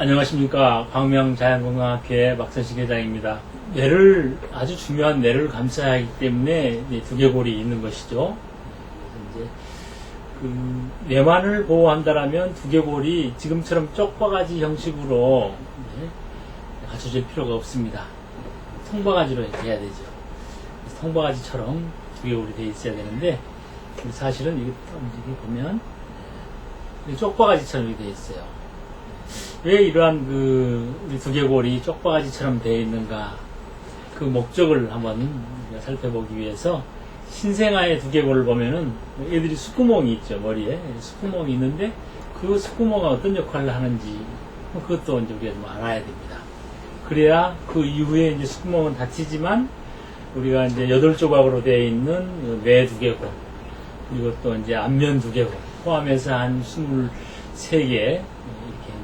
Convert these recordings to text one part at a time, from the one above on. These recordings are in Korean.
안녕하십니까. 광명자연건강학회 박선식 회장입니다. 아주 중요한 뇌를 감싸야 하기 때문에 두개골이 있는 것이죠. 이제 뇌만을 보호한다라면 두개골이 지금처럼 쪽바가지 형식으로 갖춰질 필요가 없습니다. 통바가지로 해야 되죠. 통바가지처럼 두개골이 되어 있어야 되는데 사실은 이게 보면 쪽바가지처럼 되어 있어요. 왜 이러한 우리 두개골이 쪽바가지처럼 되어 있는가, 그 목적을 한번 살펴보기 위해서 신생아의 두개골을 보면은 애들이 숫구멍이 있죠. 머리에 숫구멍이 있는데 그 숫구멍이 어떤 역할을 하는지 그것도 이제 우리가 좀 알아야 됩니다. 그래야 그 이후에 이제 숫구멍은 닫히지만 우리가 이제 8조각으로 되어 있는 뇌 두개골, 그리고 또 이제 안면 두개골 포함해서 한 23개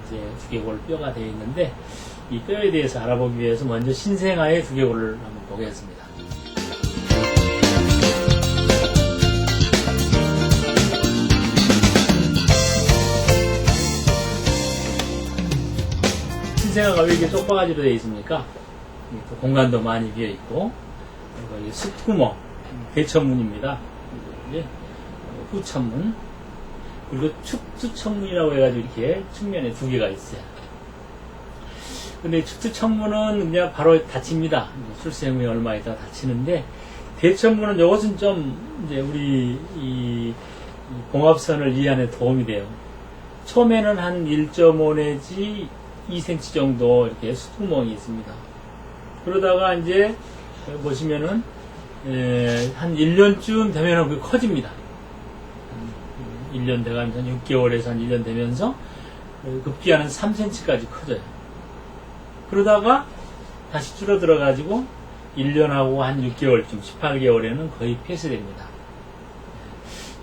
이제 두개골 뼈가 되어 있는데, 이 뼈에 대해서 알아보기 위해서 먼저 신생아의 두개골을 한번 보겠습니다. 신생아가 왜 이렇게 쪽바가지로 되어 있습니까? 공간도 많이 비어 있고, 그리고 숫구멍, 대천문입니다. 후천문, 그리고 축두천문이라고 해가지고 이렇게 측면에 2개가 있어요. 근데 축두천문은 그냥 바로 닫힙니다. 출생 후에 얼마 있다가 닫히는데, 대천문은 이것은 좀 이제 우리 이 봉합선을 이해하는 데 도움이 돼요. 처음에는 한 1.5 내지 2cm 정도 이렇게 숫구멍이 있습니다. 그러다가 이제 보시면은 한 1년쯤 되면은 그게 커집니다. 1년 돼가면서 6개월에서 한 1년 되면서 급기야는 3cm까지 커져요. 그러다가 다시 줄어들어 가지고 1년하고 한 6개월쯤 18개월에는 거의 폐쇄됩니다.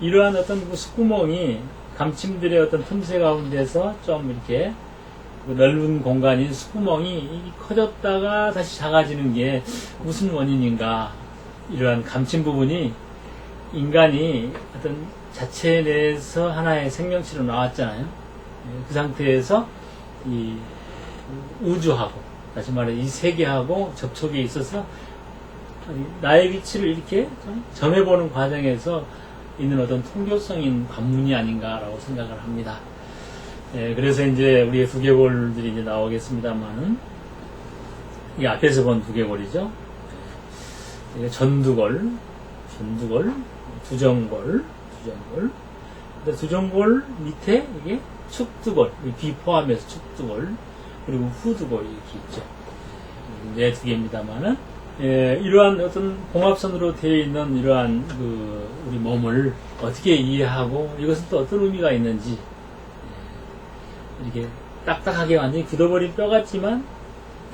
이러한 어떤 그 숫구멍이 감침들의 어떤 틈새 가운데서 좀 이렇게 넓은 공간인 숫구멍이 커졌다가 다시 작아지는 게 무슨 원인인가, 이러한 감침 부분이 인간이 어떤 자체 내에서 하나의 생명체로 나왔잖아요. 그 상태에서 이 우주하고, 다시 말해 이 세계하고 접촉에 있어서 나의 위치를 이렇게 좀 점해보는 과정에서 있는 어떤 통교성인 관문이 아닌가라고 생각을 합니다. 그래서 이제 우리의 두개골들이 이제 나오겠습니다만은, 이게 앞에서 본 두개골이죠. 전두골, 두정골, 두정골 밑에 이게 축두골, 비 포함해서 축두골, 그리고 후두골 이렇게 있죠. 네, 2개입니다만은, 이러한 어떤 봉합선으로 되어 있는 이러한 우리 몸을 어떻게 이해하고 이것은 또 어떤 의미가 있는지, 이렇게 딱딱하게 완전히 굳어버린 뼈 같지만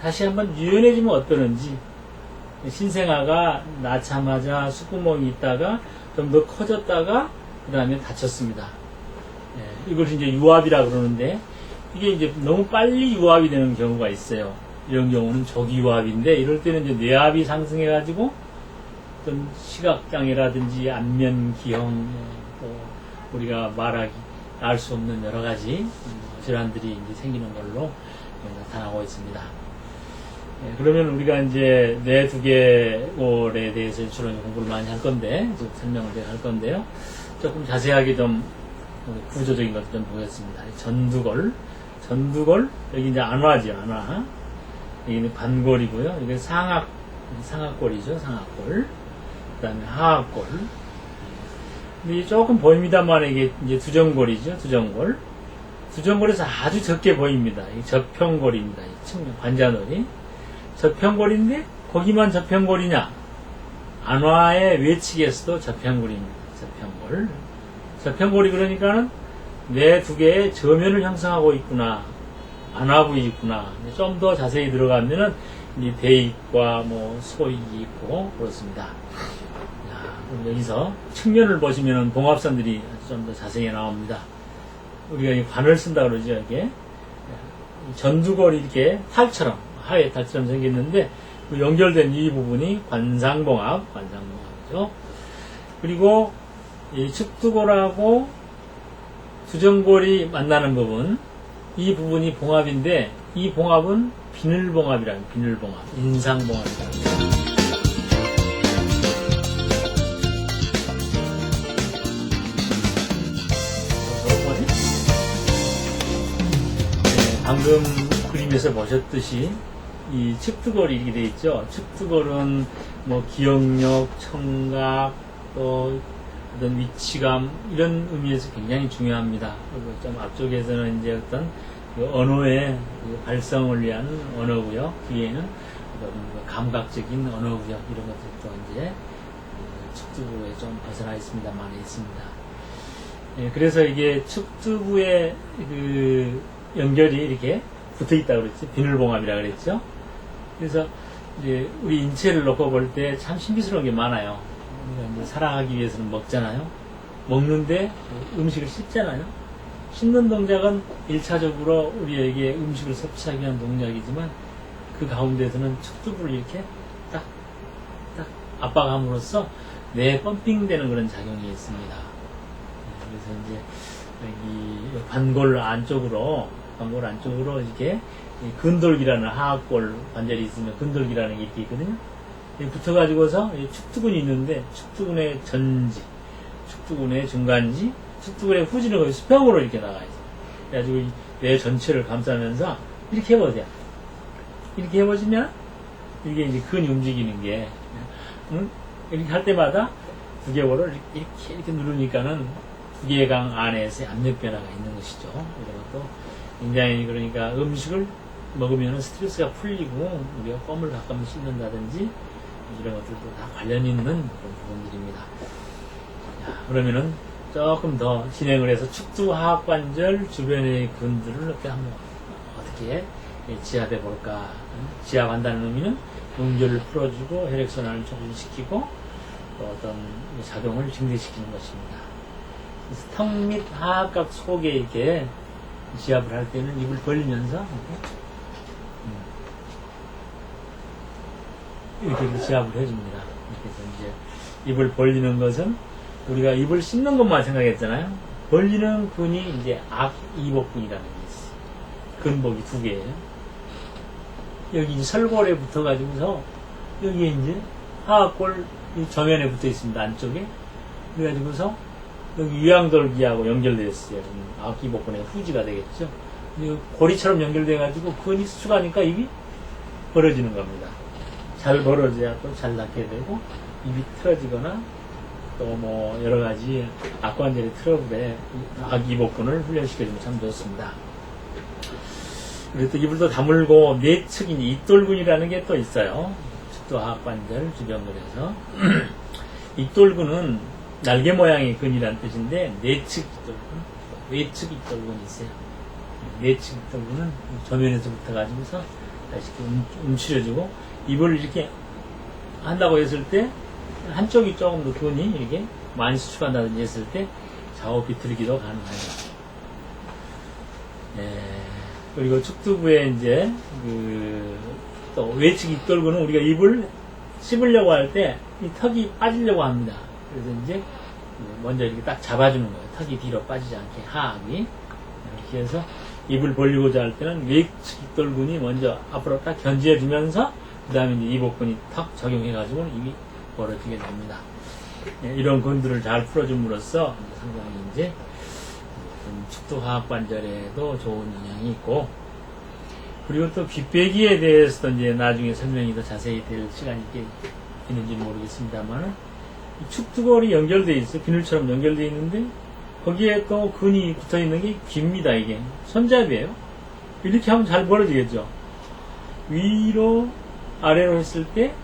다시 한번 유연해지면 어떠는지, 신생아가 낳자마자 숫구멍이 있다가 좀 더 커졌다가 그 다음에 닫혔습니다. 이걸 이제 유압이라 그러는데, 이게 이제 너무 빨리 유압이 되는 경우가 있어요. 이런 경우는 조기 유압인데, 이럴 때는 이제 뇌압이 상승해가지고 어떤 시각장애라든지 안면기형, 또 우리가 말하기 알 수 없는 여러 가지 질환들이 이제 생기는 걸로 나타나고 있습니다. 그러면 우리가 이제 뇌 두개골에 대해서 주로 공부를 많이 할 건데, 설명을 할 건데요. 조금 자세하게 좀 구조적인 것도 좀 보겠습니다. 전두골, 여기 이제 안화죠, 안화. 여기는 관골이고요. 여기 상악골이죠, 상악골. 그 다음에 하악골. 근데 조금 보입니다만 이게 이제 두정골이죠, 두정골. 두정골에서 아주 적게 보입니다. 이 저평골입니다. 이 측면, 관자놀이. 저평골인데 거기만 저평골이냐? 안화의 외측에서도 저평골입니다. 저평골. 저평골이 그러니까는 뇌 2개의 저면을 형성하고 있구나, 안화부이 있구나. 좀 더 자세히 들어가면은 이 대입과 뭐 소입이 있고 그렇습니다. 자, 그럼 여기서 측면을 보시면은 봉합선들이 좀 더 자세히 나옵니다. 우리가 이 관을 쓴다 그러죠. 이게 전두골이 이렇게 탈처럼, 하회 탈처럼 생겼는데, 그 연결된 이 부분이 관상봉합이죠. 그리고 이 측두골하고 두정골이 만나는 부분, 이 부분이 봉합인데 이 봉합은 비늘봉합이라는 비늘봉합, 인상봉합이라는. 방금 그림에서 보셨듯이 이 측두걸이 이렇게 되어 있죠. 측두걸은 뭐 기억력, 청각, 또 어떤 위치감 이런 의미에서 굉장히 중요합니다. 그리고 좀 앞쪽에서는 이제 어떤 그 언어의 그 발성을 위한 언어구역, 뒤에는 어떤 감각적인 언어구역 이런 것들도 이제 측두부에 좀 벗어나 있습니다만 있습니다. 예, 그래서 이게 측두부의 그 연결이 이렇게 붙어 있다고 그랬죠. 비늘봉합이라 그랬죠. 그래서 이제 우리 인체를 놓고 볼 때 참 신비스러운 게 많아요. 우리가 이제 살아가기 위해서는 먹잖아요. 먹는데 음식을 씹잖아요. 씹는 동작은 1차적으로 우리에게 음식을 섭취하기 위한 동작이지만 그 가운데서는 측두부를 이렇게 딱 압박함으로써 뇌에 펌핑되는 그런 작용이 있습니다. 그래서 이제 여기 관골 안쪽으로 이렇게 근돌기라는 하악골 관절이 있으면 근돌기라는 게 이렇게 있거든요. 붙어가지고서 축두근이 있는데 축두근의 전지, 축두근의 중간지, 축두근의 후지는 거기 수평으로 이렇게 나가야죠. 그래가지고 뇌 전체를 감싸면서 이렇게 해보세요. 이렇게 해보시면 이게 이제 근이 움직이는 게 이렇게 할 때마다 두개골을 이렇게 누르니까는 두개강 안에서의 압력 변화가 있는 것이죠. 이런 것도 굉장히 그러니까 음식을 먹으면 스트레스가 풀리고 우리가 껌을 가끔 씹는다든지 이런 것들도 다 관련 있는 그런 부분들입니다. 자, 그러면은 조금 더 진행을 해서 축두하악관절 주변의 근들을 이렇게 한번 어떻게 지압해 볼까. 지압한다는 의미는 음절을 풀어주고 혈액순환을 촉진시키고 또 어떤 작용을 증대시키는 것입니다. 턱 및 하악각 속에 이렇게 지압을 할 때는 입을 벌리면서 이렇게 지압을 해줍니다. 그래서 이제 입을 벌리는 것은 우리가 입을 씹는 것만 생각했잖아요. 벌리는 근이 이제 악이복근이라는 게 있어요. 근복이 두 개예요. 여기 이제 설골에 붙어가지고서 여기에 이제 하악골 저면에 붙어 있습니다. 안쪽에. 그래가지고서 여기 유양돌기하고 연결되어 있어요. 악이복근의 후지가 되겠죠. 고리처럼 연결돼가지고 근이 수축하니까 입이 벌어지는 겁니다. 잘 벌어져야 또 잘 낫게 되고 입이 틀어지거나 또 뭐 여러 가지 악관절의 트러블에 악이복근을 훈련시켜주면 참 좋습니다. 그리고 또 입을 또 다물고 내측인 입돌근이라는 게 또 있어요. 측두하악관절 주변근에서 입돌근은 날개 모양의 근이라는 뜻인데 내측 입돌근, 외측 입돌근이 있어요. 내측 입돌근은 저면에서 붙어가지고서 다시 움츠려주고 입을 이렇게 한다고 했을 때 한쪽이 조금 더 근이 이렇게 많이 수축한다든지 했을 때 좌우 비틀기도 가능합니다. 그리고 측두부에 이제 또 외측 입돌근은 우리가 입을 씹으려고 할 때 이 턱이 빠지려고 합니다. 그래서 이제 먼저 이렇게 딱 잡아주는 거예요. 턱이 뒤로 빠지지 않게 하악이 이렇게 해서 입을 벌리고자 할 때는 외측 입돌근이 먼저 앞으로 딱 견지해주면서 그 다음에 이제 이복근이 턱 적용해가지고 입이 벌어지게 됩니다. 이런 근들을 잘 풀어줌으로써 상당히 이제 측두하악관절에도 좋은 영향이 있고, 그리고 또 귓배기에 대해서도 이제 나중에 설명이 더 자세히 될 시간이 있는지 모르겠습니다만, 축두골이 연결되어 있어요. 비늘처럼 연결되어 있는데 거기에 또 근이 붙어 있는 게 깁니다. 이게 손잡이에요. 이렇게 하면 잘 벌어지겠죠. 위로 아래로 했을 때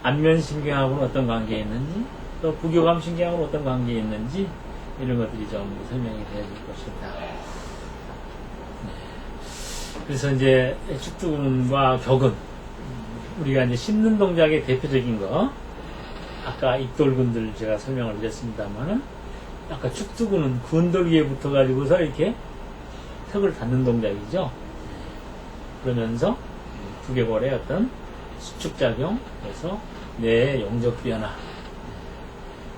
안면신경하고는 어떤 관계가 있는지, 또 부교감신경하고는 어떤 관계가 있는지 이런 것들이 좀 설명이 되어질 것입니다. 그래서 이제 축두근과 격근, 우리가 이제 씹는 동작의 대표적인 거, 아까 입돌근들 제가 설명을 드렸습니다만은, 아까 축두근은 근돌기에 붙어가지고서 이렇게 턱을 닫는 동작이죠. 그러면서 두개골의 어떤 수축작용, 그래서 뇌의 용적 변화.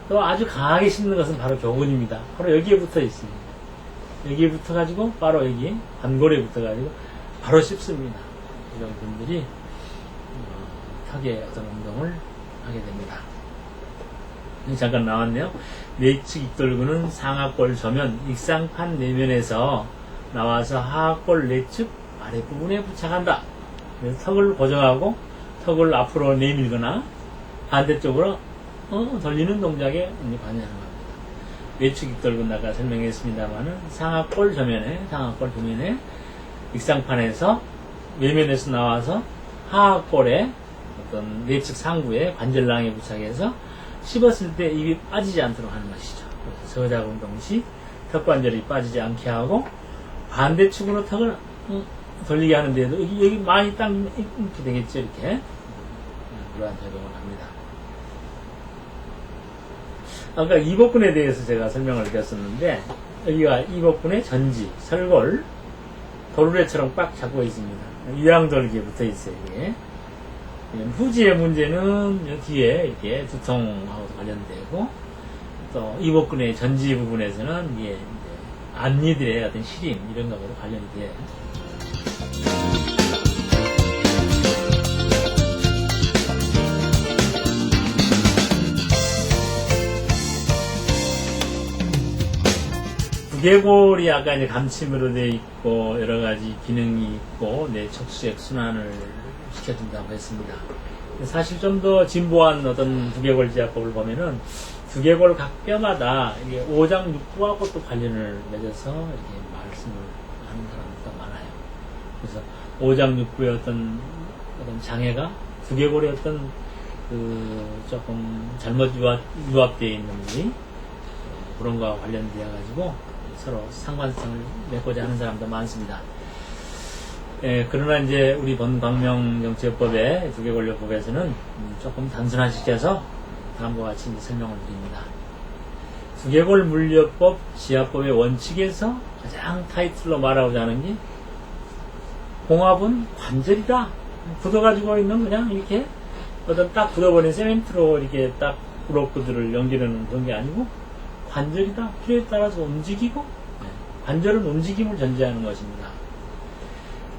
또 아주 강하게 씹는 것은 바로 격근입니다. 바로 여기에 붙어 있습니다. 여기에 붙어가지고 바로 여기 관골에 붙어가지고 바로 씹습니다. 이런 분들이 턱의 어떤 운동을 하게 됩니다. 잠깐 나왔네요. 내측 익돌근은 상하골 저면 익상판 내면에서 나와서 하하골 내측 아랫부분에 부착한다. 그래서 턱을 고정하고 턱을 앞으로 내밀거나 반대쪽으로 돌리는 동작에 관여하는 겁니다. 외측 익돌근 아까 설명했습니다만은 상하골 저면에 익상판에서 외면에서 나와서 하하골에 어떤 내측 상부에 관절낭에 부착해서 씹었을 때 입이 빠지지 않도록 하는 것이죠. 그래서 저작운 동시 턱관절이 빠지지 않게 하고 반대측으로 턱을 돌리게 하는데도 여기 많이 딱 이렇게 되겠죠. 이렇게 그러한 작용을 합니다. 아까 이복근에 대해서 제가 설명을 드렸었는데 여기가 이복근의 전지, 설골, 도르래처럼 꽉 잡고 있습니다. 유양돌기에 붙어 있어요. 이게. 후지의 문제는 뒤에 이렇게 두통하고 관련되고 또 이복근의 전지 부분에서는 이게 앞니들의 어떤 시림 이런 것하고 관련이 돼요. 두개골이 아까 이제 감침으로 되어 있고 여러 가지 기능이 있고 내 척수액 순환을 시켜준다고 했습니다. 사실 좀 더 진보한 어떤 두개골 지압법을 보면은 두개골 각 뼈마다 이게 오장육부하고 또 관련을 맺어서 이렇게 말씀을 하는 사람도 많아요. 그래서 오장육부의 어떤 장애가 두개골의 어떤 조금 잘못 유압되어 있는 부위 그런 거와 관련되어 가지고 서로 상관성을 맺고자 하는 사람도 많습니다. 그러나 이제 우리 본광명정치요법의 두개골요법에서는 조금 단순화시켜서 다음과 같이 설명을 드립니다. 두개골 물려법 지압법의 원칙에서 가장 타이틀로 말하고자 하는 게 봉합은 관절이다. 굳어가지고 있는 그냥 이렇게 어떤 딱 굳어버린 세멘트로 이렇게 딱 브로크들을 연결하는 그런 게 아니고 관절이다. 필요에 따라서 움직이고 관절은 움직임을 전제하는 것입니다.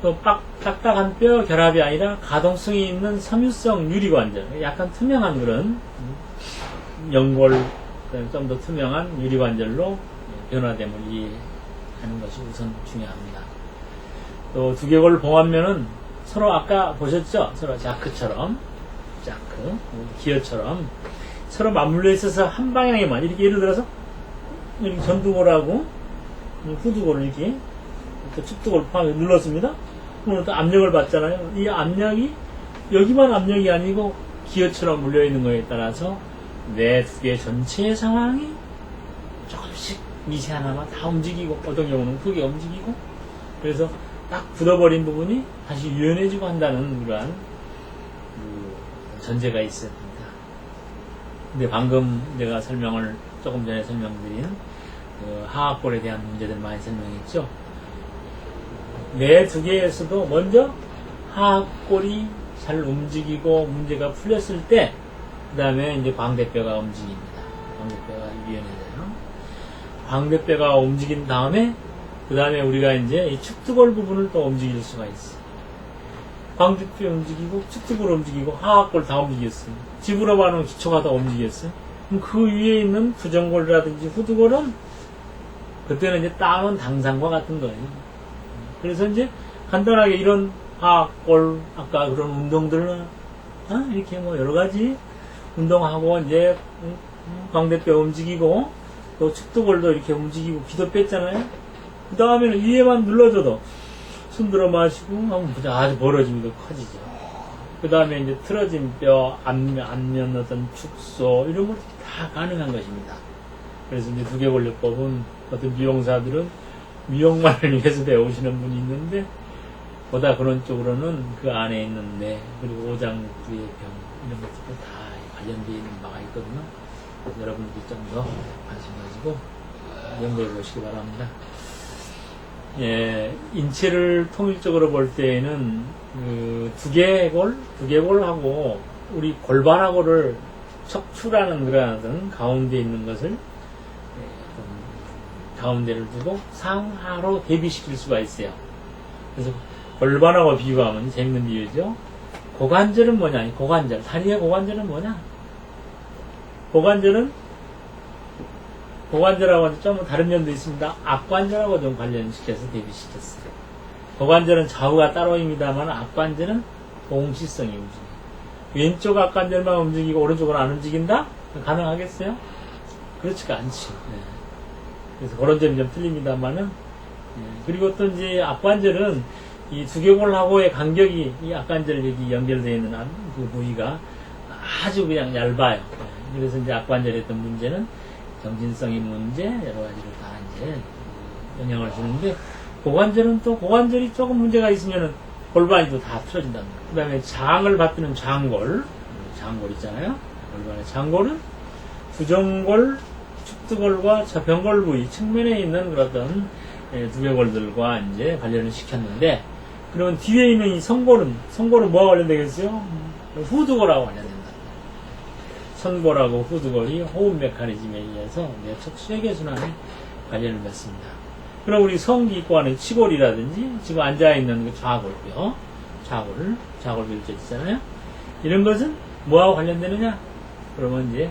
또 딱딱한 뼈 결합이 아니라 가동성이 있는 섬유성 유리관절, 약간 투명한 그런 연골, 좀 더 투명한 유리관절로 변화됨을 이해하는 것이 우선 중요합니다. 또 두개골 봉합면은 서로 아까 보셨죠? 서로 자크, 기어처럼 서로 맞물려 있어서 한 방향에만 이렇게 예를 들어서 이렇게 전두골하고 후두골을 이렇게 축두골 방에 눌렀습니다. 그러면 또 압력을 받잖아요. 이 압력이 여기만 압력이 아니고 기어처럼 물려 있는 거에 따라서 내 두 개 전체의 상황이 조금씩 미세 하나만 다 움직이고 어떤 경우는 크게 움직이고 그래서 딱 굳어버린 부분이 다시 유연해지고 한다는 그러한 전제가 있습니다. 근데 방금 내가 조금 전에 설명드린 하악골에 대한 문제들 많이 설명했죠. 뇌 두 개에서도 먼저 하악골이 잘 움직이고 문제가 풀렸을 때 그 다음에 이제 광대뼈가 움직입니다. 광대뼈가 유연해져요. 광대뼈가 움직인 다음에 그 다음에 우리가 이제 이 축두골 부분을 또 움직일 수가 있어요. 광대뼈 움직이고 축두골 움직이고 하악골 다 움직였어요. 지브라 반응 기초가 다 움직였어요. 그럼 그 위에 있는 부정골이라든지 후두골은 그때는 이제 땀은 당상과 같은 거예요. 그래서 이제 간단하게 이런 하악골 아까 그런 운동들은 이렇게 뭐 여러 가지 운동하고 이제 광대뼈 움직이고 또 축두골도 이렇게 움직이고 기도 뺐잖아요. 그 다음에는 위에만 눌러줘도 숨 들어 마시고 하면 아주 벌어짐이 더 커지죠. 그 다음에 이제 틀어진 뼈, 안면 어떤 축소 이런 것들이 다 가능한 것입니다. 그래서 이제 두개골요법은 어떤 미용사들은 미용만을 위해서 배우시는 분이 있는데 보다 그런 쪽으로는 그 안에 있는 뇌 그리고 오장육부의 병 이런 것들도 다 관련되어 있는 바가 있거든요. 그래서 여러분들이 좀 더 관심 가지고 연구해 보시기 바랍니다. 인체를 통일적으로 볼 때에는 그 두개골하고 우리 골반하고를 척추라는 그런 가운데 있는 것을 가운데를 두고 상하로 대비시킬 수가 있어요. 그래서 골반하고 비유하면 재밌는 비유죠. 고관절은 뭐냐? 고관절. 다리의 고관절은 뭐냐? 고관절하고 좀 다른 면도 있습니다. 앞관절하고 좀 관련시켜서 대비시켰어요. 고관절은 좌우가 따로입니다만 앞관절은 동시성이 움직여요. 왼쪽 앞관절만 움직이고 오른쪽은 안 움직인다? 가능하겠어요? 그렇지가 않지. 네. 그래서 그런 점이 좀 틀립니다만은, 네. 그리고 또 이제 앞관절은 이 두개골하고의 간격이 이 앞관절 여기 연결되어 있는 그 부위가 아주 그냥 얇아요. 네. 그래서 이제 앞관절에 어떤 문제는 정진성의 문제, 여러 가지로 다 이제 영향을 주는데, 고관절은 또 고관절이 조금 문제가 있으면은 골반이 또 다 틀어진다는 거예요. 그 다음에 장을 받드는 장골 있잖아요. 골반의 장골은 부정골, 축두골과 저변골 부위 측면에 있는 그런 두개골들과 이제 관련을 시켰는데, 그러면 뒤에 있는 이 성골은 뭐와 관련되겠어요? 후두골하고 관련된다. 선골하고 후두골이 호흡 메커니즘에 의해서 뇌척 수액순환에 관련을 맺습니다. 그럼 우리 성기과는 치골이라든지 지금 앉아있는 그 좌골뼈, 좌골뼈 있잖아요. 이런 것은 뭐하고 관련되느냐? 그러면 이제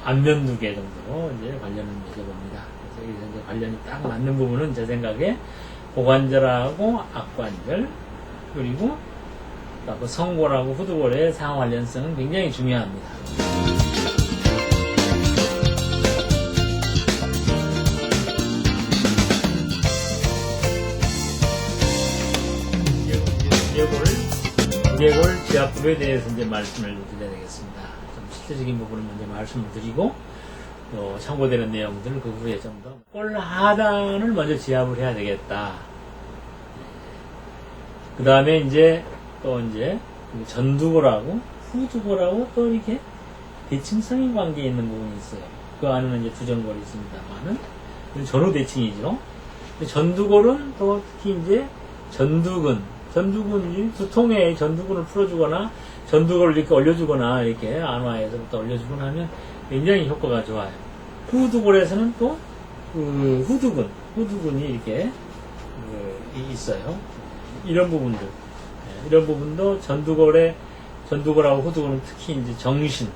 안면 두개 정도로 이제 관련을 맺어봅니다. 그래서 여기서 이제 관련이 딱 맞는 부분은 제 생각에 고관절하고 앞관절, 그리고 그 성골하고 후두골의 상호 관련성은 굉장히 중요합니다. 두개골 지압법에 대해서 이제 말씀을 드려야 되겠습니다. 좀 실제적인 부분을 먼저 말씀을 드리고, 또 참고되는 내용들을 그 후에 좀 더 골 하단을 먼저 지압을 해야 되겠다. 그 다음에 이제 또 이제 전두골하고 후두골하고 또 이렇게 대칭성인 관계에 있는 부분이 있어요. 그 안에는 이제 두전골이 있습니다만은 전후 대칭이죠. 전두골은 또 특히 이제 전두근이 두통에 전두근을 풀어주거나 전두골을 이렇게 올려주거나 이렇게 안화에서부터 올려주거나 하면 굉장히 효과가 좋아요. 후두골에서는 또 그 후두근이 이렇게 있어요. 이런 부분도 전두골하고 후두골은 특히 이제 정신,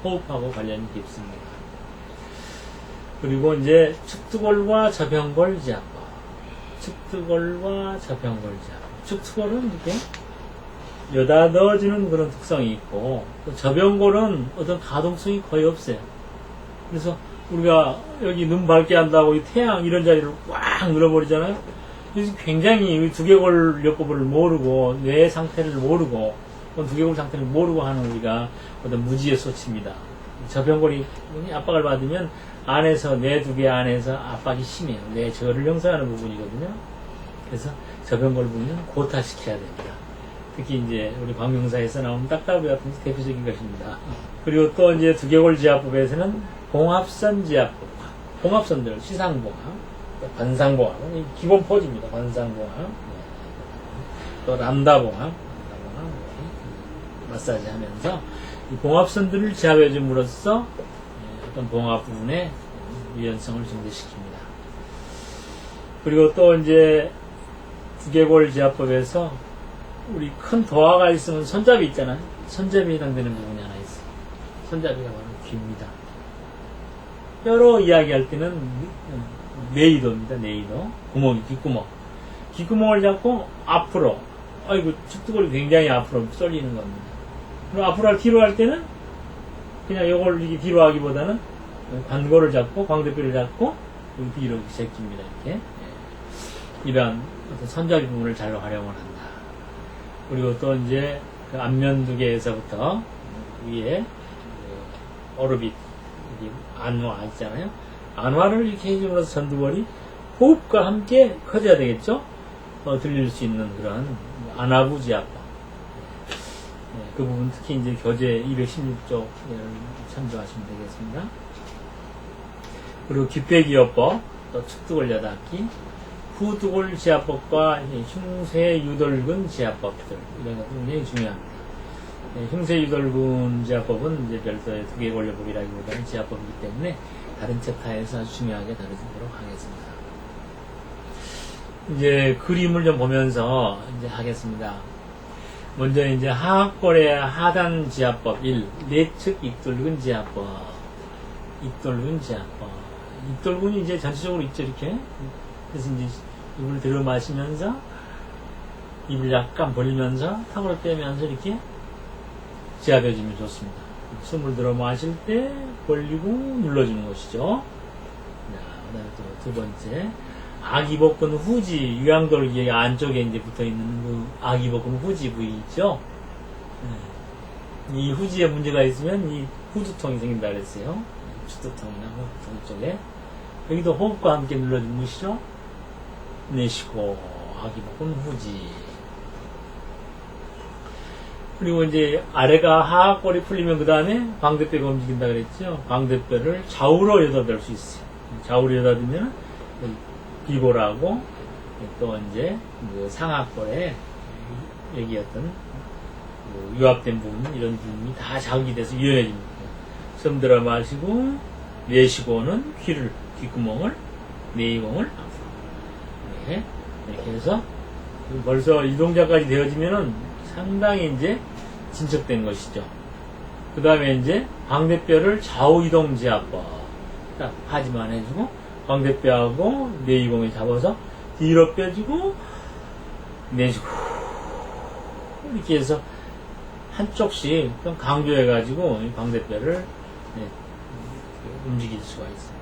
호흡하고 관련이 깊습니다. 그리고 이제 축두골과 저변골 지압법. 축두골은 이렇게 여닫아주는 그런 특성이 있고, 저변골은 어떤 가동성이 거의 없어요. 그래서 우리가 여기 눈 밝게 한다고 이 태양 이런 자리를 꽉 눌러버리잖아요. 그래서 굉장히 두개골 요법을 모르고, 뇌 상태를 모르고, 두개골 상태를 모르고 하는 우리가 어떤 무지의 소치입니다. 저변골이 압박을 받으면 뇌 두 개 안에서 압박이 심해요. 뇌 저를 형성하는 부분이거든요. 그래서 저변골 부분은 고타시켜야 됩니다. 특히 이제 우리 광명사에서 나오는 딱따구 같은 게 대표적인 것입니다. 그리고 또 이제 두개골 지압법에서는 봉합선 지압법, 봉합선들, 시상봉합, 관상봉합, 기본 포즈입니다. 관상봉합, 또 람다봉합, 마사지 하면서 이 봉합선들을 지압해 줌으로써 어떤 봉합 부분의 유연성을 증대시킵니다. 그리고 또 이제 두개골 지압법에서 우리 큰 도화가 있으면 손잡이 있잖아요. 손잡이에 해당되는 부분이 하나 있어요. 손잡이가 바로 귀입니다. 뼈로 이야기할 때는 네이도입니다. 네이도. 구멍이, 귓구멍을 잡고 앞으로, 축두골이 굉장히 앞으로 쏠리는 겁니다. 그럼 앞으로 뒤로 할 때는 그냥 요걸 이렇게 뒤로 하기보다는 관골을 잡고, 광대뼈를 잡고, 뒤로 제낍니다. 이렇게. 이러한 어떤 손잡이 부분을 잘 활용을 한다. 그리고 또 이제 그 앞면 두 개에서부터 위에 오르빗, 안화 있잖아요. 안화를 이렇게 해줌으로써 전두골이 호흡과 함께 커져야 되겠죠? 들릴 수 있는 그런 안화부 지압법. 그 부분 특히 이제 교재 216쪽을 참조하시면 되겠습니다. 그리고 귓배기어법, 또 축두골 여닫기, 후두골 지압법과 흉쇄유돌근 지압법들, 이런 것도 굉장히 중요합니다. 흉쇄유돌근 지압법은 이제 별도의 두개골 요법이라기보다는 지압법이기 때문에 다른 챕터에서 아주 중요하게 다루도록 하겠습니다. 이제 그림을 좀 보면서 이제 하겠습니다. 먼저 이제 하악골의 하단 지하법 1, 내측 입돌근 지하법. 입돌근 지하법. 입돌근이 이제 전체적으로 있죠, 이렇게. 그래서 이제 입을 들어 마시면서, 입을 약간 벌리면서, 턱을 빼면서 이렇게 지압해주면 좋습니다. 숨을 들어 마실 때 벌리고 눌러주는 것이죠. 자, 그 다음에 또 두 번째. 아기복근 후지, 유양돌기 안쪽에 이제 붙어 있는 그 아기복근 후지 부위 있죠? 이 후지에 문제가 있으면 이 후두통이 생긴다 그랬어요. 주두통이나 후두통 쪽에. 여기도 호흡과 함께 눌러주는 것이죠? 내쉬고, 아기복근 후지. 그리고 이제 아래가 하악골이 풀리면 그 다음에 광대뼈가 움직인다 그랬죠? 광대뼈를 좌우로 여닫을 수 있어요. 좌우로 여닫으면 비골하고 또 이제 그 상악골에 여기 어떤 유압된 부분 이런 부분이 다 자극이 돼서 유연해집니다. 숨 들어 마시고 내쉬고는 귓구멍을 내이공을 앞으로 네, 이렇게 해서 벌써 이 동작까지 되어지면은 상당히 이제 진척된 것이죠. 그 다음에 이제 광대뼈를 좌우 이동 지압법 딱 하지만 해주고 광대뼈하고 내이공에 잡아서 뒤로 빼주고 내주고 이렇게 해서 한쪽씩 좀 강조해가지고 이 광대뼈를 움직일 수가 있습니다.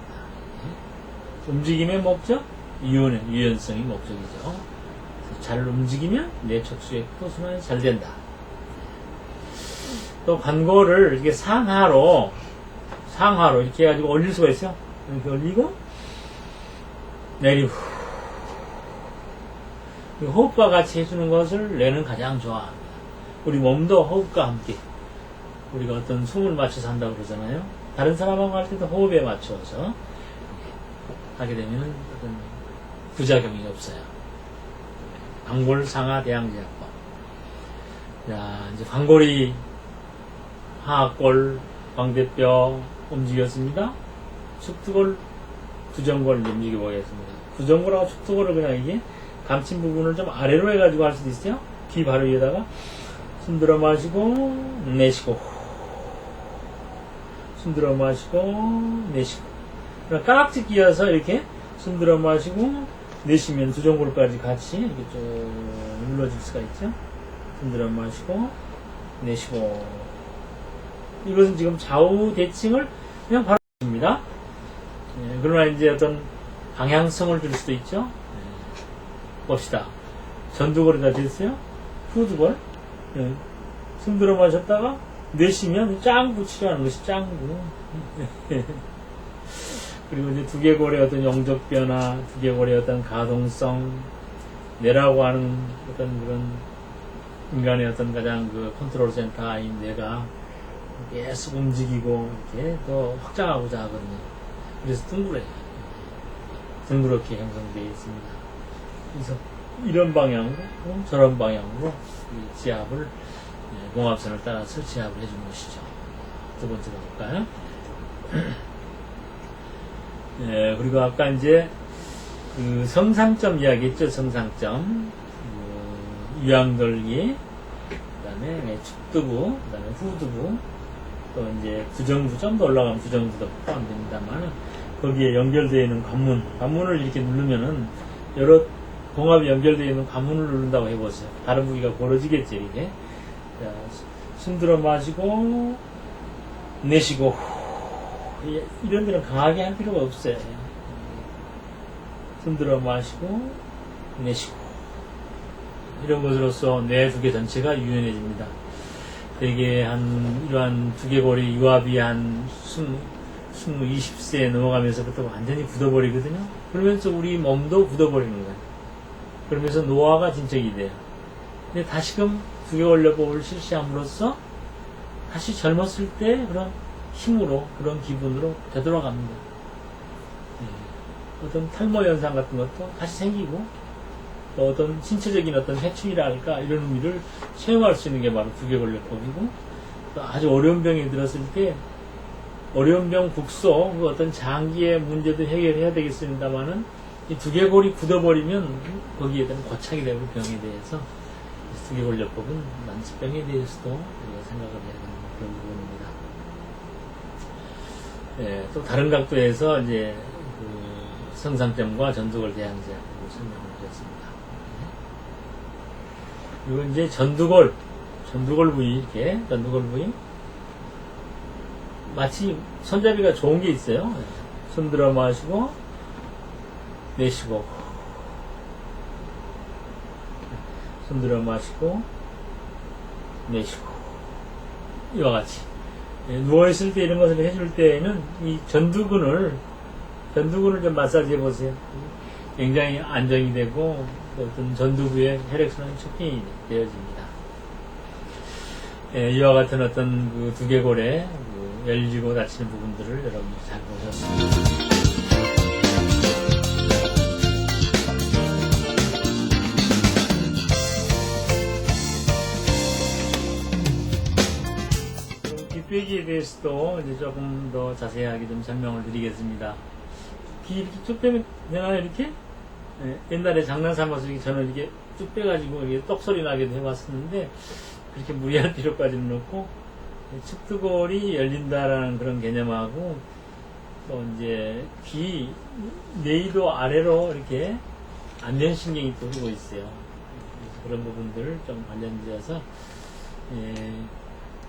움직임의 목적? 유연성이 목적이죠. 잘 움직이면 뇌척수의 호순환이 잘 된다. 또 관골을 이렇게 상하로 이렇게 해가지고 올릴 수가 있어요. 이렇게 올리고 내리고 호흡과 같이 해주는 것을 뇌는 가장 좋아합니다. 우리 몸도 호흡과 함께 우리가 어떤 숨을 맞춰서 한다고 그러잖아요. 다른 사람하고 할 때도 호흡에 맞춰서 하게 되면 어떤 부작용이 없어요. 광골 상하 대항지압법. 자, 이제 광골이 하악골, 광대뼈 움직였습니다. 축두골, 구정골 움직여 보겠습니다. 구정골하고 축두골을 그냥 이게 감친 부분을 좀 아래로 해가지고 할 수도 있어요. 귀 바로 위에다가 숨 들어 마시고 내쉬고 숨 들어 마시고 내쉬고 깍지 끼어서 이렇게 숨 들어 마시고 내쉬면 구정골까지 같이 이렇게 쭉 눌러줄 수가 있죠. 숨 들어 마시고 내쉬고 이것은 지금 좌우 대칭을 그냥 바로 줍니다. 그러나 이제 어떤 방향성을 줄 수도 있죠. 봅시다. 전두골에다 됐어요. 후두골. 숨 들어 마셨다가 내쉬면 짱구 치료하는 것이 짱구. 그리고 이제 두개골의 어떤 영적 변화, 두개골의 어떤 가동성, 뇌라고 하는 어떤 그런 인간의 어떤 가장 그 컨트롤 센터인 뇌가 계속 움직이고 이렇게 더 확장하고자 하거든요. 그래서 둥그렇게 형성되어 있습니다. 그래서 이런 방향으로 저런 방향으로 이 지압을 봉합선을 따라서 지압을 해주는 것이죠. 두 번째로 볼까요? 그리고 아까 이제 그 성상점 이야기했죠. 성상점 유양돌기, 그 다음에 축두부, 그 다음에 후두부, 또 이제 구정부, 좀 더 올라가면 구정부도 포함됩니다만 거기에 연결되어 있는 관문을 이렇게 누르면은 여러 봉합이 연결되어 있는 관문을 누른다고 해보세요. 다른 부위가 벌어지겠죠, 이게. 자, 숨 들어 마시고 내쉬고 이런 데는 강하게 할 필요가 없어요. 숨 들어 마시고 내쉬고 이런 것으로서 뇌 두 개 전체가 유연해집니다. 되게 이러한 두개골이 유압이 한 20세 넘어가면서부터 완전히 굳어버리거든요. 그러면서 우리 몸도 굳어버리는 거예요. 그러면서 노화가 진척이 돼요. 근데 다시금 두개골요법을 실시함으로써 다시 젊었을 때 그런 힘으로, 그런 기분으로 되돌아갑니다. 어떤 탈모 현상 같은 것도 다시 생기고, 또 어떤 신체적인 어떤 해충이랄까, 이런 의미를 체험할 수 있는 게 바로 두개골요법이고, 또 아주 어려운 병이 들었을 때, 어려운 병 국소, 그 어떤 장기의 문제도 해결해야 되겠습니다만은 이 두개골이 굳어버리면 거기에 대한 고착이 되고 병에 대해서 두개골요법은 만취병에 대해서도 우리가 생각을 해야 되는 그런 부분입니다. 예, 또 다른 각도에서 이제 그 성상점과 전두골 대항제하고 설명을 드렸습니다. 그리고 이제 전두골 부위, 이렇게 전두골 부위 마치 손잡이가 좋은 게 있어요. 손 들어 마시고 내쉬고, 손 들어 마시고 내쉬고, 이와 같이 누워있을 때 이런 것을 해줄 때에는 이 전두근을 좀 마사지해 보세요. 굉장히 안정이 되고 어떤 전두부의 혈액순환이 촉진이 되어집니다. 이와 같은 어떤 그 두개골에 그 열리고 닫히는 부분들을 여러분들이 잘 보셨습니다. 귓배기에 대해서도 이제 조금 더 자세하게 좀 설명을 드리겠습니다. 귀 이렇게 쭉 빼면 되나요, 이렇게? 옛날에 장난 삼아서 저는 이렇게 쭉 빼가지고 이렇게 떡소리 나게도 해봤었는데, 그렇게 무리할 필요까지는 없고, 측두골이 열린다라는 그런 개념하고, 또 이제 귀, 내이도 아래로 이렇게 안면신경이 또 흐르고 있어요. 그런 부분들을 좀 관련지어서,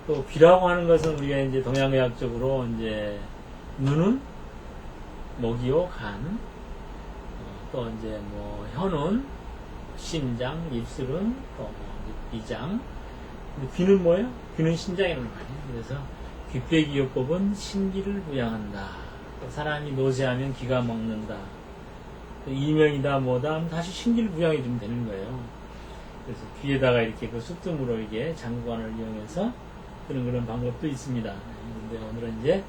또 귀라고 하는 것은 우리가 이제 동양의학적으로 이제 눈은 목이요, 간, 또 이제 뭐 혀는 심장, 입술은 또 비장, 귀는 뭐예요? 귀는 신장이라는 말이에요. 그래서 귓배기요법은 신기를 부양한다. 사람이 노쇠하면 귀가 먹는다. 이명이다 뭐다 하면 다시 신기를 부양해 주면 되는 거예요. 그래서 귀에다가 이렇게 그 숫등으로 이게 장구관을 이용해서 그런 방법도 있습니다. 근데 오늘은 이제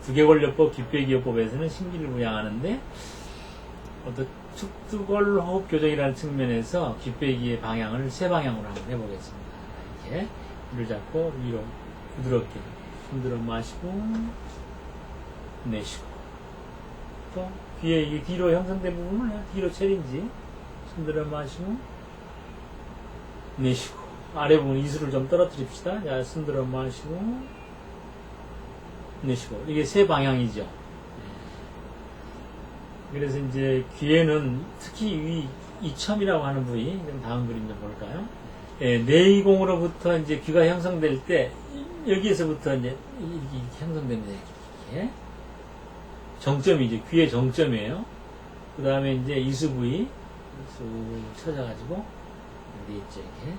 두개골요법, 귓배기요법에서는 신기를 부양하는데 어떤 측두골 호흡 교정이라는 측면에서 귓배기의 방향을 세 방향으로 한번 해보겠습니다. 이렇게 귀를 잡고 위로 부드럽게 숨 들어 마시고 내쉬고, 또 귀에 이 뒤로 형성된 부분을 뒤로 체린지 숨 들어 마시고 내쉬고, 아래 부분 이슬을 좀 떨어뜨립시다. 자, 숨 들어 마시고 내쉬고. 이게 세 방향이죠. 그래서 이제 귀에는 특히 위 이첨이라고 하는 부위, 다음 그림 좀 볼까요? 내이공으로부터 이제 귀가 형성될 때 여기에서부터 이제 이렇게 형성됩니다. 이렇게 정점이죠. 귀의 정점이에요. 그 다음에 이제 이수 부위 쑥 쳐져가지고 여기 있죠. 이렇게.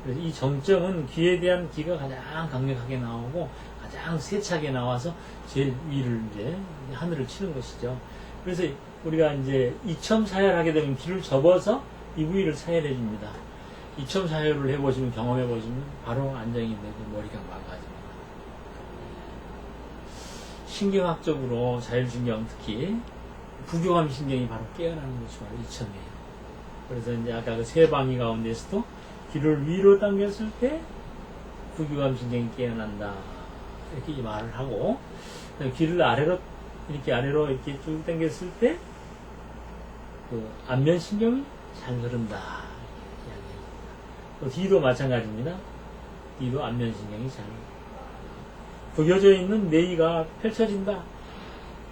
그래서 이 정점은 귀에 대한 기가 가장 강력하게 나오고 가장 세차게 나와서 제일 위를 이제 하늘을 치는 것이죠. 그래서 우리가 이제 이첨 사혈하게 되면 귀를 접어서 이 부위를 사혈해 줍니다. 이첨 사혈을 해보시면, 경험해 보시면 바로 안정이 되고 머리가 맑아집니다. 신경학적으로 자율신경, 특히 부교감 신경이 바로 깨어나는 것이 바로 이첨이에요. 그래서 이제 아까 그 세 방위 가운데서도 귀를 위로 당겼을 때 부교감 신경이 깨어난다, 이렇게 말을 하고, 귀를 아래로 이렇게 쭉 당겼을 때 그 안면 신경이 잘 흐른다, 이야기합니다. 또 뒤도 마찬가지입니다. 뒤도 안면 신경이 잘 구겨져 있는 내의가 펼쳐진다,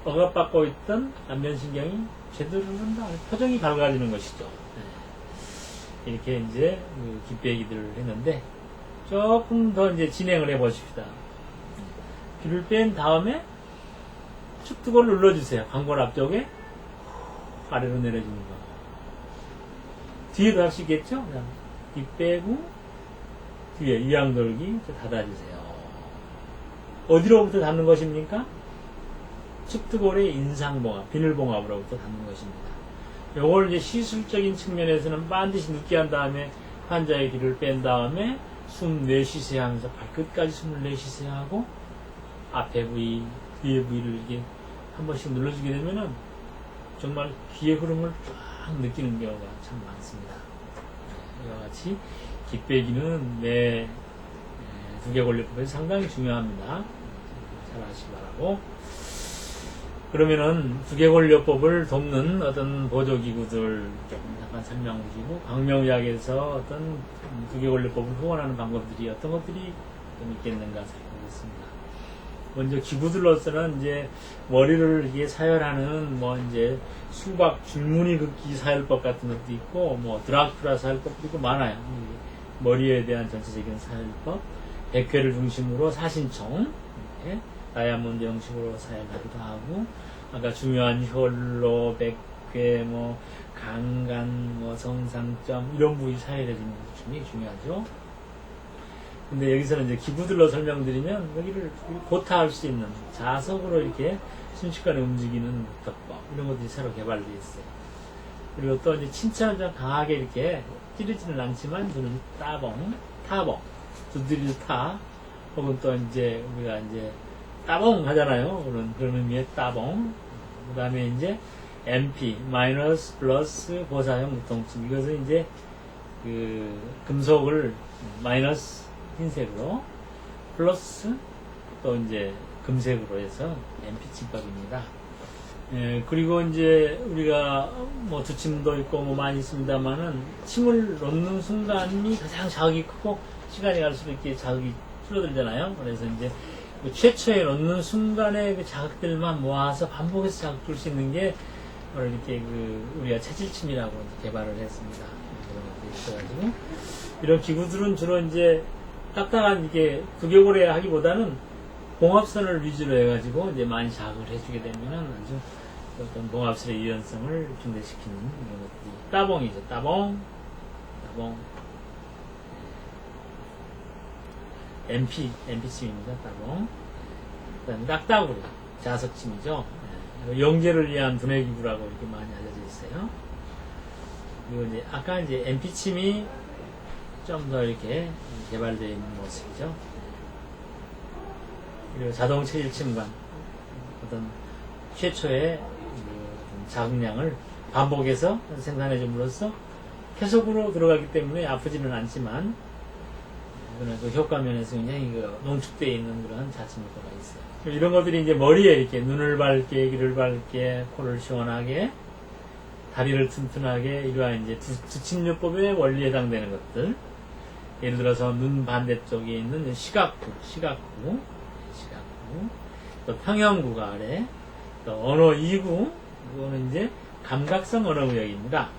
억압받고 있던 안면 신경이 제대로 흐른다, 표정이 밝아지는 것이죠. 이렇게 이제 귓배기들을 했는데, 조금 더 이제 진행을 해 보십시다. 귀를 뺀 다음에 측두골을 눌러주세요. 광골 앞쪽에 아래로 내려주는 거. 뒤에도 할 수 있겠죠? 귀 빼고 뒤에 이양돌기 닫아주세요. 어디로부터 닫는 것입니까? 측두골의 인상봉합, 비늘봉합으로부터 닫는 것입니다. 요걸 이제 시술적인 측면에서는 반드시 늦게 한 다음에 환자의 귀를 뺀 다음에 숨 내쉬세요 하면서 발끝까지 숨을 내쉬세요 하고 앞에 부위, 뒤에 부위를 이렇게 한 번씩 눌러주게 되면은 정말 귀의 흐름을 쫙 느끼는 경우가 참 많습니다. 이와 같이 귓배기는 매 두개골요법에서 상당히 중요합니다. 잘 아시기 바라고. 그러면은 두개골요법을 돕는 어떤 보조기구들 조금 잠깐 설명드리고, 광명의학에서 어떤 두개골요법을 후원하는 방법들이 어떤 것들이 좀 있겠는가 살펴보겠습니다. 먼저 기구들로서는 이제 머리를 이게 사열하는 뭐 이제 수박 줄무늬 긋기 사열법 같은 것도 있고, 뭐 드라큘라 사열법도 있고 많아요. 머리에 대한 전체적인 사열법, 백회를 중심으로 사신청, 다이아몬드 형식으로 사열하기도 하고, 아까 중요한 혈로, 백회, 뭐 강간, 뭐 성상점 이런 부위 사열해주는 것이 굉장히 중요하죠. 근데 여기서는 이제 기구들로 설명드리면 여기를 고타할 수 있는 자석으로 이렇게 순식간에 움직이는 덕법 이런 것들이 새로 개발되어 있어요. 그리고 또 이제 침착을 좀 강하게 이렇게 찌르지는 않지만 눈을 따봉, 타봉, 두드릴 타, 혹은 또 이제 우리가 이제 따봉 하잖아요. 그런 의미의 따봉. 그 다음에 이제 MP, 마이너스, 플러스, 고사형 무통증. 이것은 이제 그 금속을 마이너스 흰색으로, 플러스 또 이제 금색으로 해서 MP 침법입니다. 예, 그리고 이제 우리가 뭐 두침도 있고 뭐 많이 있습니다만은 침을 놓는 순간이 가장 자극이 크고 시간이 갈수록 이렇게 자극이 줄어들잖아요. 그래서 이제 최초에 놓는 순간에 그 자극들만 모아서 반복해서 자극 줄 수 있는 게 바로 이렇게 그 우리가 체질침이라고 개발을 했습니다. 그런 것들이 있어가지고 이런 기구들은 주로 이제 딱딱한 이게 두개골에 하기보다는 봉합선을 위주로 해가지고 이제 많이 자극을 해주게 되면은 아주 어떤 봉합선의 유연성을 증대시키는 이런 것들이 따봉이죠. 따봉, 따봉. MP침입니다. 따봉. 그다음 딱따구리, 자석침이죠. 영재를 위한 분해기구라고 이렇게 많이 알려져 있어요. 그리고 이제 아까 이제 MP침이 좀 더 이렇게 개발되어 있는 모습이죠. 그리고 자동 체질침관, 어떤 최초의 자극량을 반복해서 생산해 줌으로써 계속으로 들어가기 때문에 아프지는 않지만 그러나 그 효과 면에서 굉장히 농축되어 있는 그런 자침 효과가 있어요. 이런 것들이 이제 머리에 이렇게 눈을 밝게, 귀를 밝게, 코를 시원하게, 다리를 튼튼하게, 이러한 이제 두침요법의 원리에 해당되는 것들. 예를 들어서 눈 반대쪽에 있는 시각구, 또 평형구가 아래, 또 언어 2구, 이거는 이제 감각성 언어구역입니다.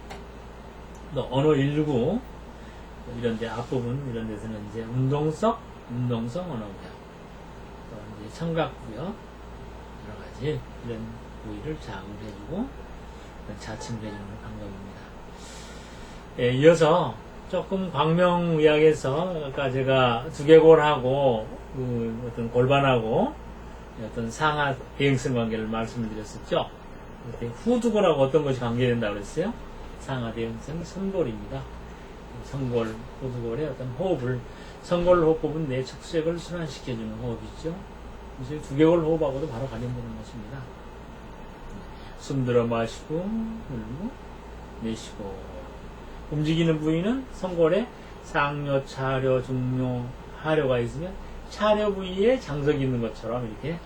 또 언어 1구, 이런 데 앞부분, 이런 데서는 이제 운동성 언어구역, 또 이제 청각구역, 여러 가지 이런 부위를 자극을 해주고, 자침을 해주는 방법입니다. 예, 이어서 조금 광명의학에서 아까 제가 두개골하고 그 어떤 골반하고 어떤 상하 대응성 관계를 말씀을 드렸었죠. 후두골하고 어떤 것이 관계된다고 그랬어요? 상하 대응성 선골입니다. 선골, 후두골의 어떤 호흡을, 선골 호흡법은 내 척수액을 순환시켜주는 호흡이죠. 그래서 두개골 호흡하고도 바로 관련되는 것입니다. 숨 들어 마시고, 흘리고, 내쉬고. 움직이는 부위는 선골에 상뇨, 차뇨, 중뇨, 하뇨가 있으면 차뇨 부위에 장석이 있는 것처럼 이렇게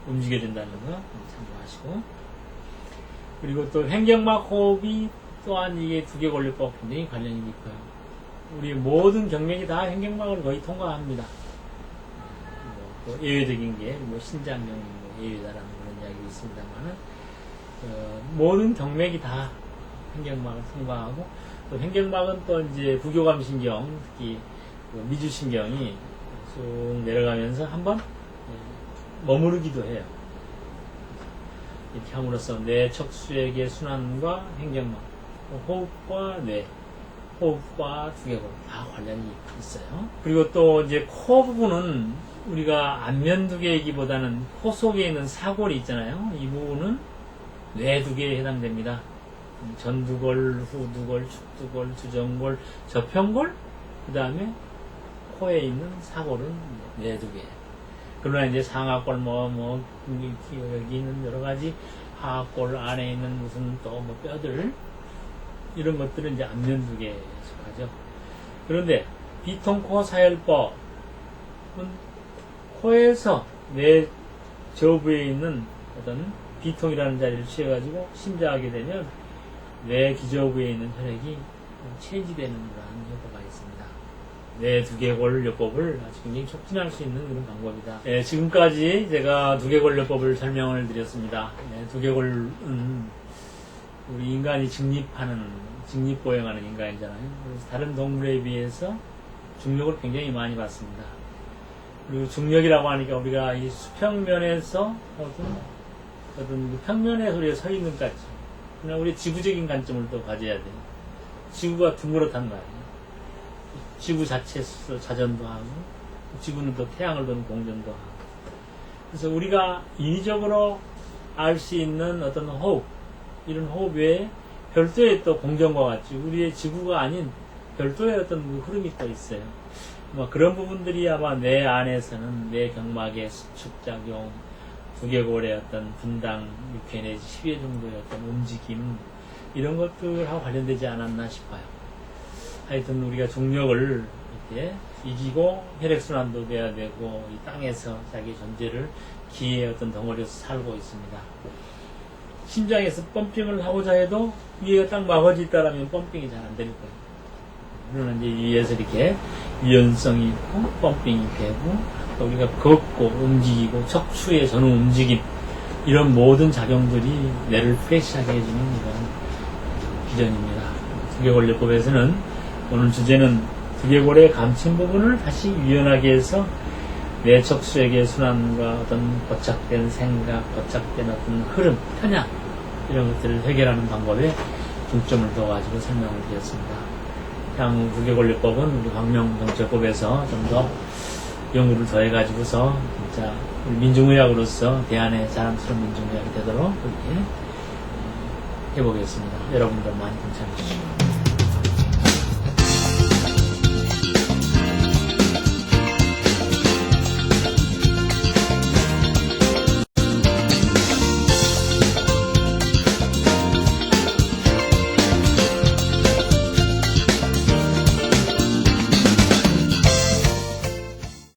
움직여준다는 거 참고하시고. 그리고 또 횡격막 호흡이 또한 이게 두개골요법 굉장히 관련이 있고요. 우리 모든 경맥이 다 횡격막을 거의 통과합니다. 또 예외적인 게 뭐 신장경이 뭐 예외다라는 그런 이야기가 있습니다만은 모든 경맥이 다 횡격막을 통과하고, 또 횡격막은 또 이제 부교감신경, 특히 미주신경이 쭉 내려가면서 한번 머무르기도 해요. 이렇게 함으로써 뇌 척수액의 순환과 횡격막, 호흡과 뇌, 호흡과 두개골 다 관련이 있어요. 그리고 또 이제 코 부분은 우리가 안면두개이기보다는 코 속에 있는 사골이 있잖아요. 이 부분은 뇌두개에 해당됩니다. 전두골, 후두골, 축두골, 주정골, 저평골, 그 다음에 코에 있는 사골은 뇌두개. 그러나 이제 상하골, 여기 있는 여러 가지 하하골 안에 있는 무슨 또 뭐 뼈들, 이런 것들은 이제 안면두개에 속하죠. 그런데 비통코 사열법은 코에서 뇌 저부에 있는 어떤 비통이라는 자리를 취해가지고 심자하게 되면 뇌 기저부에 있는 혈액이 체지되는 그러한 효과가 있습니다. 뇌 두개골요법을 아주 굉장히 촉진할 수 있는 그런 방법이다. 네, 지금까지 제가 두개골요법을 설명을 드렸습니다. 네, 두개골은 우리 인간이 직립보행하는 인간이잖아요. 그래서 다른 동물에 비해서 중력을 굉장히 많이 받습니다. 그리고 중력이라고 하니까 우리가 이 수평면에서 어떤 그 평면에서 우리가 서 있는 까지 그냥 우리 지구적인 관점을 또 가져야 돼요. 지구가 둥그렇단 말이에요. 지구 자체에서 자전도 하고 지구는 또 태양을 도는 공전도 하고 그래서 우리가 인위적으로 알 수 있는 어떤 호흡 이런 호흡 외에 별도의 또 공전과 같이 우리의 지구가 아닌 별도의 어떤 그 흐름이 또 있어요. 뭐 그런 부분들이 아마 뇌 안에서는 뇌 경막의 수축작용, 두개골의 어떤 분당 6회 내지 10회 정도의 어떤 움직임 이런 것들하고 관련되지 않았나 싶어요. 하여튼 우리가 중력을 이렇게 이기고 혈액순환도 돼야 되고 이 땅에서 자기 존재를 기의 어떤 덩어리에서 살고 있습니다. 심장에서 펌핑을 하고자 해도 위에가 딱 막아져 있다라면 펌핑이 잘 안 될 거예요. 그러나 이제 위에서 이렇게 유연성이 있고 펌핑이 되고 우리가 걷고 움직이고 척추의 전후 움직임 이런 모든 작용들이 뇌를 프레시하게 해주는 이런 기전입니다. 두개골요법에서는 오늘 주제는 두개골의 감춘 부분을 다시 유연하게 해서 뇌 척수액의 순환과 어떤 고착된 생각, 고착된 어떤 흐름, 편향 이런 것들을 해결하는 방법에 중점을 둬가지고 설명을 드렸습니다. 향후 두개골요법은 우리 광명정체법에서 좀 더 연구를 더해가지고서 진짜 우리 민중의학으로서 대안의 자랑스러운 민중의학이 되도록 그렇게 해보겠습니다. 여러분들 많이 동참해 주시고